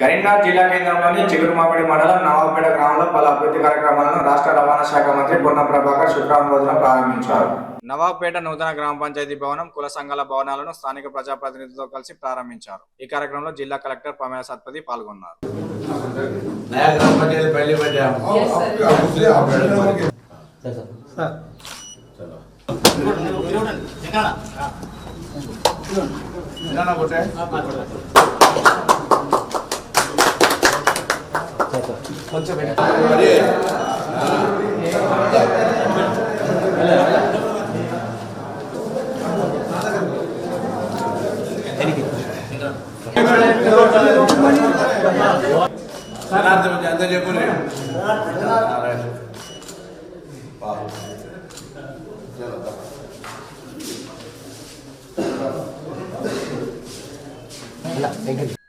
కరీంనగర్ జిల్లా కేంద్రంలోని చిగురుమామిడి మండలం నవాబ్పేట గ్రామంలో పలు అభివృద్ధి కార్యక్రమాలను రాష్ట్ర రవాణా శాఖ మంత్రి పొన్నం ప్రభాకర్ శుక్రవారం రోజున ప్రారంభించారు. నవాబ్పేట నూతన గ్రామ పంచాయతీ భవనం, కుల సంఘాల భవనాలను స్థానిక ప్రజాప్రతినిధులతో కలిసి ప్రారంభించారు. ఈ కార్యక్రమంలో జిల్లా కలెక్టర్ పమేల సత్పతి పాల్గొన్నారు. Thank you.